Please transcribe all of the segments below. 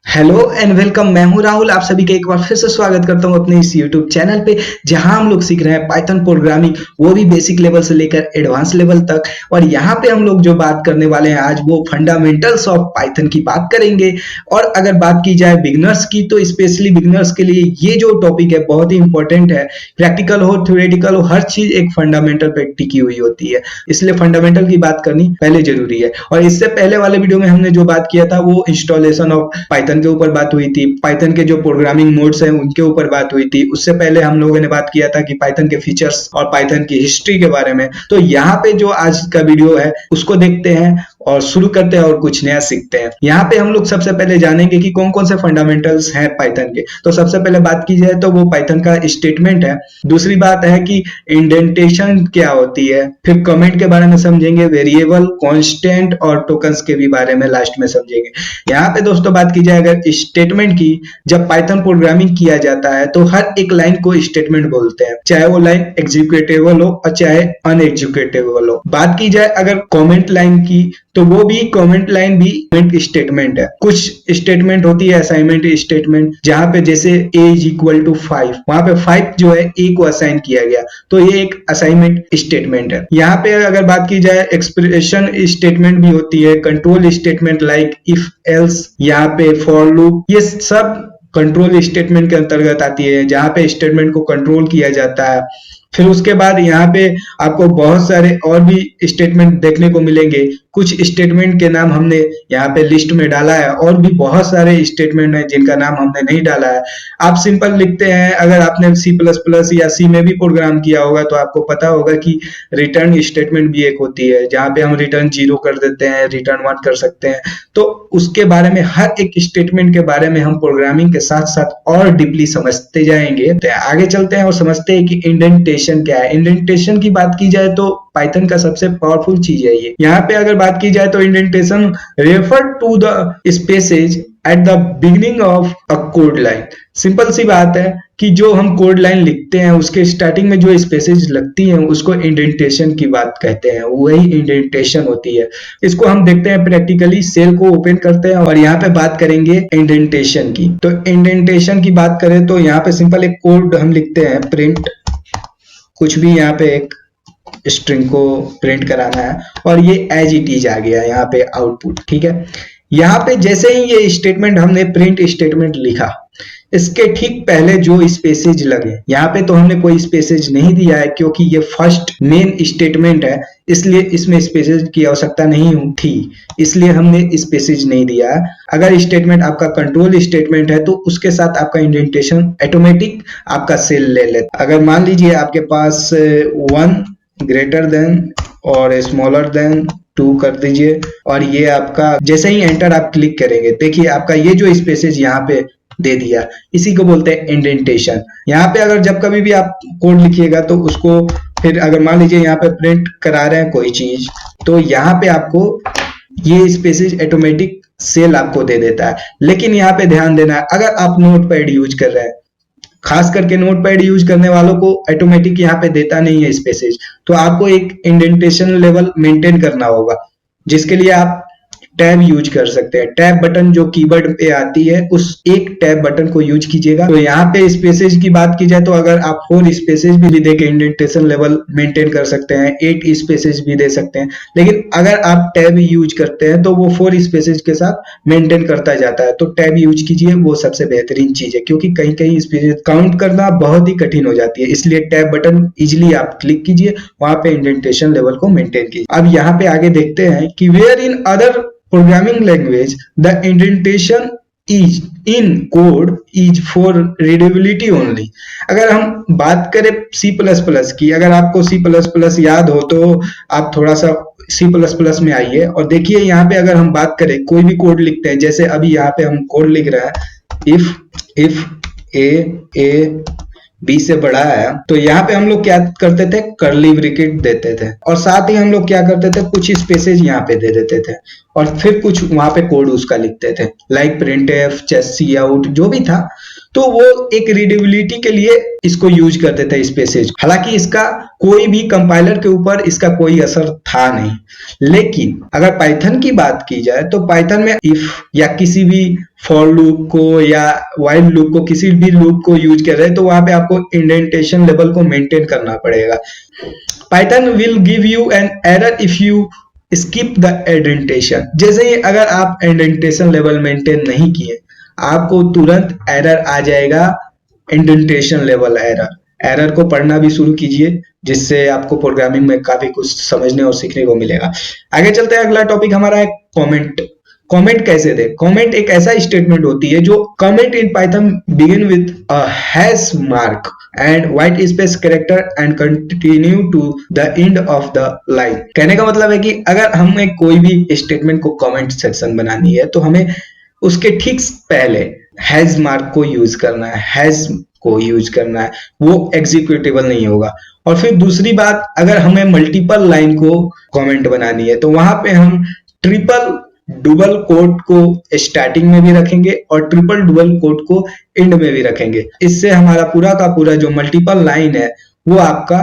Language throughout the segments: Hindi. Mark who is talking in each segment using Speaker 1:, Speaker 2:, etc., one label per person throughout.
Speaker 1: Hello and welcome. मैं हूं राहुल, आप सभी का एक बार फिर से स्वागत करता हूं अपने इस यूट्यूब चैनल पे, जहां हम लोग सीख रहे हैं पाइथन प्रोग्रामिंग, वो भी बेसिक लेवल से लेकर एडवांस लेवल तक। और यहाँ पे हम लोग जो बात करने वाले हैं आज, वो फंडामेंटल्स ऑफ पाइथन की बात करेंगे। और अगर बात की जाए बिगनर्स की, तो स्पेशली बिगनर्स के लिए ये जो टॉपिक है बहुत ही इंपॉर्टेंट है। प्रैक्टिकल हो, थ्योरेटिकल हो, हर चीज एक फंडामेंटल पे टिकी हुई होती है, इसलिए फंडामेंटल की बात करनी पहले जरूरी है। और इससे पहले वाले वीडियो में हमने जो बात किया था वो इंस्टॉलेशन ऑफ पाइथन के ऊपर बात हुई थी, पाइथन के जो प्रोग्रामिंग मोड्स हैं उनके ऊपर बात हुई थी। उससे पहले हम लोगों ने बात किया था कि पाइथन के फीचर्स और पाइथन की हिस्ट्री के बारे में। तो यहाँ पे जो आज का वीडियो है उसको देखते हैं और शुरू करते हैं और कुछ नया सीखते हैं। यहाँ पे हम लोग सबसे पहले जानेंगे कि कौन कौन से फंडामेंटल्स हैं पाइथन के। तो सबसे पहले बात की जाए तो वो पाइथन का स्टेटमेंट है। दूसरी बात है कि इंडेंटेशन क्या होती है। फिर कमेंट के बारे में समझेंगे, वेरिएबल, कांस्टेंट और टोकन्स के भी बारे में लास्ट में समझेंगे। यहाँ पे दोस्तों बात की जाए अगर स्टेटमेंट की, जब पाइथन प्रोग्रामिंग किया जाता है तो हर एक लाइन को स्टेटमेंट बोलते हैं, चाहे वो लाइन एग्जीक्यूटेबल हो और चाहे अनएग्जीक्यूटेबल हो। बात की जाए अगर कमेंट लाइन की, तो वो भी कमेंट लाइन भी कमेंट स्टेटमेंट है। कुछ स्टेटमेंट होती है असाइनमेंट स्टेटमेंट, जहां पे जैसे a इज इक्वल टू 5, वहां पे 5 जो है a को असाइन किया गया, तो ये एक असाइनमेंट स्टेटमेंट है। यहाँ पे अगर बात की जाए एक्सप्रेशन स्टेटमेंट भी होती है, control statement like if else, यहाँ पे फॉर लूप, ये सब कंट्रोल स्टेटमेंट के अंतर्गत आती है, जहां पे स्टेटमेंट को कंट्रोल किया जाता है। फिर उसके बाद यहाँ पे आपको बहुत सारे और भी स्टेटमेंट देखने को मिलेंगे। कुछ स्टेटमेंट के नाम हमने यहाँ पे लिस्ट में डाला है, और भी बहुत सारे स्टेटमेंट हैं जिनका नाम हमने नहीं डाला है। आप सिंपल लिखते हैं, अगर आपने सी प्लस प्लस या सी में भी प्रोग्राम किया होगा तो आपको पता होगा कि रिटर्न स्टेटमेंट भी एक होती है, जहाँ पे हम रिटर्न 0 कर देते हैं, रिटर्न 1 कर सकते हैं। तो उसके बारे में, हर एक स्टेटमेंट के बारे में हम प्रोग्रामिंग के साथ साथ और डीपली समझते जाएंगे। तो आगे चलते हैं और समझते हैं कि इंडेंटेशन क्या है। इंडेंटेशन की बात की जाए तो पाइथन का सबसे पावरफुल चीज है ये। यहाँ पे अगर बात की जाए तो indentation refer to the spaces at the beginning of a code line. Simple सी बात है कि जो हम कोड लाइन लिखते हैं उसके स्टार्टिंग में जो स्पेसेज लगती हैं उसको इंडेंटेशन की बात कहते हैं, वही इंडेंटेशन होती है। इसको हम देखते हैं प्रैक्टिकली। सेल को ओपन करते हैं और यहाँ पे बात करेंगे इंडेंटेशन की। तो इंडेंटेशन की बात करें तो यहाँ पे सिंपल एक कोड हम लिखते हैं, प्रिंट कुछ भी, यहाँ पे एक स्ट्रिंग को प्रिंट कराना है और ये एज इट इज आ गया यहाँ पे आउटपुट। ठीक है, यहाँ पे जैसे ही ये स्टेटमेंट हमने प्रिंट स्टेटमेंट लिखा, इसके ठीक पहले जो स्पेसेज लगे, यहाँ पे तो हमने कोई स्पेसेज नहीं दिया है क्योंकि ये फर्स्ट मेन स्टेटमेंट है, इसलिए इसमें स्पेसेज की आवश्यकता नहीं थी, इसलिए हमने स्पेसेज नहीं दिया है। अगर स्टेटमेंट आपका कंट्रोल स्टेटमेंट है तो उसके साथ आपका इंडेंटेशन ऑटोमेटिक आपका सेल ले लेता। अगर मान लीजिए आपके पास 1 ग्रेटर देन और स्मॉलर देन 2 कर दीजिए, और ये आपका जैसे ही एंटर आप क्लिक करेंगे, देखिए आपका ये जो स्पेसेज यहाँ पे दे दिया, इसी को बोलते हैं इंडेंटेशन। यहाँ पे अगर जब कभी भी आप कोड लिखिएगा तो उसको फिर अगर मान लीजिए यहाँ पे प्रिंट करा रहे हैं कोई चीज, तो यहाँ पे आपको ये स्पेसेज ऑटोमेटिक सेल आपको दे देता है। लेकिन यहाँ पे ध्यान देना है, अगर आप नोटपैड यूज कर रहे हैं, खास करके नोटपैड यूज करने वालों को ऑटोमेटिक यहाँ पे देता नहीं है स्पेसेज, तो आपको एक इंडेंटेशन लेवल मेंटेन करना होगा, जिसके लिए आप टैब यूज कर सकते हैं। टैब बटन जो कीबोर्ड पे आती है, उस एक टैब बटन को यूज कीजिएगा। तो यहाँ पे स्पेसेज की बात की जाए तो अगर आप 4 स्पेसेज भी देके इंडेंटेशन लेवल मेंटेन कर सकते हैं, 8 स्पेसेज भी दे सकते हैं। लेकिन अगर आप टैब यूज करते हैं तो वो 4 स्पेसेज के साथ मेंटेन करता जाता है। तो टैब यूज कीजिए, वो सबसे बेहतरीन चीज है, क्योंकि कहीं कहीं स्पेसेज काउंट करना बहुत ही कठिन हो जाती है। इसलिए टैब बटन इजिली आप क्लिक कीजिए, वहां पे इंडेंटेशन लेवल को मेंटेन कीजिए। अब यहाँ पे आगे देखते हैं कि where in other programming language the indentation is in code is for readability only। अगर हम बात करें C++ की, अगर आपको C++ याद हो तो आप थोड़ा सा C++ में आइए और देखिए यहाँ पे अगर हम बात करें, कोई भी कोड लिखते हैं, जैसे अभी यहाँ पे हम कोड लिख रहे हैं, if a बी से बड़ा है, तो यहाँ पे हम लोग क्या करते थे, कर्ली ब्रैकेट देते थे और साथ ही हम लोग क्या करते थे, कुछ स्पेसेज यहाँ पे दे देते थे और फिर कुछ वहां पे कोड उसका लिखते थे, लाइक प्रिंट एफ, सी आउट, जो भी था। तो वो एक रीडेबिलिटी के लिए इसको यूज करते थे स्पेसेज। हालांकि इसका कोई भी कंपाइलर के ऊपर इसका कोई असर था नहीं। लेकिन अगर पाइथन की बात की जाए तो पाइथन में इफ या किसी भी फॉर लूप को या वाइल लूप को, किसी भी लूप को यूज कर रहे हैं, तो वहां पे आपको इंडेंटेशन लेवल को मेंटेन करना पड़ेगा। Python will give you an error if you skip the indentation. जैसे ही अगर आप इंडेंटेशन लेवल मेंटेन नहीं किए, आपको तुरंत एरर आ जाएगा, इंडेंटेशन लेवल एरर। एरर को पढ़ना भी शुरू कीजिए, जिससे आपको प्रोग्रामिंग में काफी कुछ समझने और सीखने को मिलेगा। आगे चलते हैं, अगला टॉपिक हमारा है कमेंट। कमेंट कैसे दे? कमेंट एक ऐसा स्टेटमेंट होती है जो comment in Python begin with a hash mark and white space character and continue to the end of the line. कहने का मतलब है कि अगर हमें कोई भी स्टेटमेंट को कमेंट सेक्शन बनानी है, तो हमें उसके ठीक पहले हैज मार्क को यूज करना है, हैज को यूज करना है, वो एग्जीक्यूटेबल नहीं होगा। और फिर दूसरी बात, अगर हमें मल्टीपल लाइन को कमेंट बनानी है, तो वहां पे हम ट्रिपल डबल कोट को स्टार्टिंग में भी रखेंगे और ट्रिपल डबल कोट को एंड में भी रखेंगे। इससे हमारा पूरा का पूरा जो मल्टीपल लाइन है वो आपका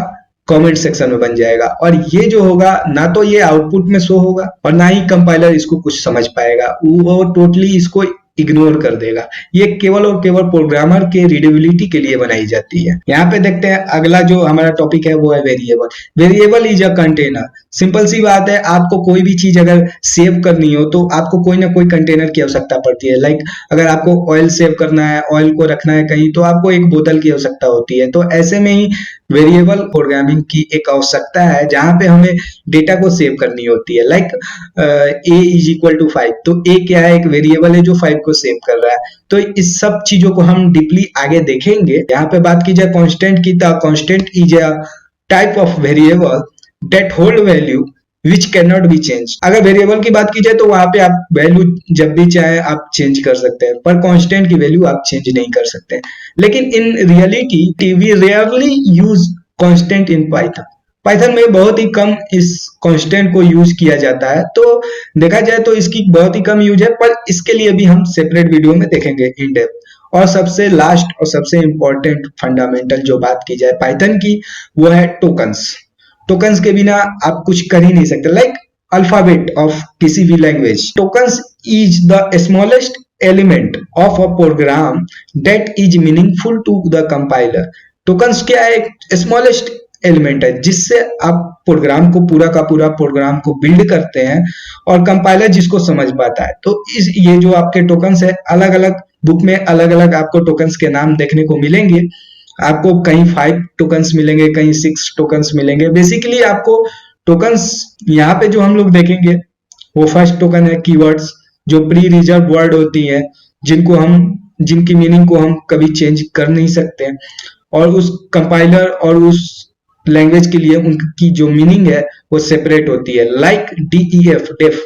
Speaker 1: कमेंट सेक्शन में बन जाएगा, और ये जो होगा ना तो ये आउटपुट में शो होगा और ना ही कंपाइलर इसको कुछ समझ पाएगा, वो टोटली इसको इग्नोर कर देगा। ये केवल और केवल प्रोग्रामर के रीडेबिलिटी के लिए बनाई जाती है। यहाँ पे देखते हैं अगला जो हमारा टॉपिक है वो है variable. Variable is a container. Simple सी बात है, आपको कोई भी चीज अगर सेव करनी हो तो आपको कोई ना कोई कंटेनर की आवश्यकता पड़ती है। लाइक अगर आपको ऑयल सेव करना है, ऑयल को रखना है कहीं, तो आपको एक बोतल की आवश्यकता होती है। तो ऐसे में ही वेरिएबल प्रोग्रामिंग की एक आवश्यकता है, जहां पे हमें डेटा को सेव करनी होती है। Like A is equal to 5, तो ए क्या है, एक वेरिएबल है जो 5 को सेव कर रहा है। तो इस सब चीजों को हम डीपली आगे देखेंगे। यहाँ पे बात की जाए कांस्टेंट की, तो constant is a type of variable that hold value which can not be change. अगर वेरिएबल की बात की जाए तो वहां पे आप वैल्यू जब भी चाहे आप चेंज कर सकते हैं, पर कांस्टेंट की वैल्यू आप चेंज नहीं कर सकते। लेकिन in reality we rarely use constant in Python. Python में बहुत ही कम इस कांस्टेंट को यूज किया जाता है, तो देखा जाए तो इसकी बहुत ही कम यूज है, पर इसके लिए भी हम सेपरेट वीडियो में देखेंगे इन डेप्थ। और सबसे लास्ट और सबसे इंपॉर्टेंट फंडामेंटल जो बात की जाए पाइथन की, वो है टोकन्स। टोकन्स के बिना आप कुछ कर ही नहीं सकते। लाइक अल्फाबेट ऑफ किसी भी language, tokens is the smallest element of a program that is meaningful to the compiler. Tokens क्या है? एक स्मॉलेस्ट एलिमेंट है जिससे आप प्रोग्राम को, पूरा का पूरा प्रोग्राम को बिल्ड करते हैं और कंपाइलर जिसको समझ पाता है। तो ये जो आपके टोकन्स है, अलग अलग बुक में अलग अलग आपको टोकन्स के नाम देखने को मिलेंगे। आपको कहीं 5 टोकन्स मिलेंगे, कहीं 6 टोकन्स मिलेंगे। बेसिकली आपको टोकन्स यहाँ पे जो हम लोग देखेंगे, वो फर्स्ट टोकन है कीवर्ड्स, जो प्री रिजर्व वर्ड होती है, जिनकी मीनिंग को हम कभी चेंज कर नहीं सकते, और उस कंपाइलर और उस लैंग्वेज के लिए उनकी जो मीनिंग है वो सेपरेट होती है। लाइक डीईएफ, डेफ,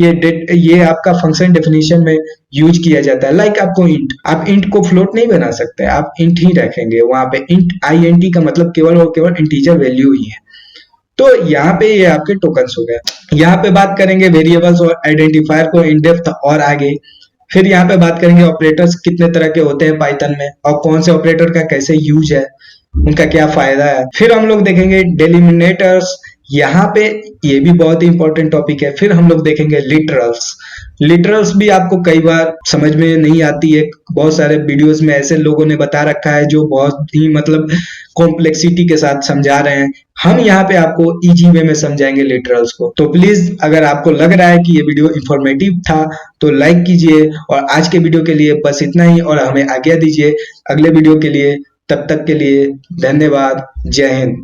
Speaker 1: ये आपका फंक्शन डेफिनेशन में यूज किया जाता है। लाइक आपको इंट, आप इंट को फ्लोट नहीं बना सकते, आप इंट ही रखेंगे। वहां पे इंट INT का मतलब केवल और केवल इंटीजर वैल्यू ही है। तो यहाँ पे ये आपके टोकन्स हो गए। यहाँ पे बात करेंगे वेरिएबल्स और आइडेंटिफायर को इन डेप्थ और आगे। फिर यहाँ पे बात करेंगे ऑपरेटर्स कितने तरह के होते हैं पाइथन में, और कौन से ऑपरेटर का कैसे यूज है, उनका क्या फायदा है। फिर हम लोग देखेंगे डेलिमिनेटर्स, यहाँ पे ये भी बहुत ही इंपॉर्टेंट टॉपिक है। फिर हम लोग देखेंगे लिटरल्स। लिटरल्स भी आपको कई बार समझ में नहीं आती है, बहुत सारे वीडियोस में ऐसे लोगों ने बता रखा है जो बहुत ही मतलब कॉम्प्लेक्सिटी के साथ समझा रहे हैं। हम यहाँ पे आपको इजी वे में समझाएंगे लिटरल्स को। तो प्लीज अगर आपको लग रहा है कि ये वीडियो इंफॉर्मेटिव था तो लाइक कीजिए, और आज के वीडियो के लिए बस इतना ही, और हमें आज्ञा दीजिए अगले वीडियो के लिए। तब तक के लिए धन्यवाद। जय हिंद।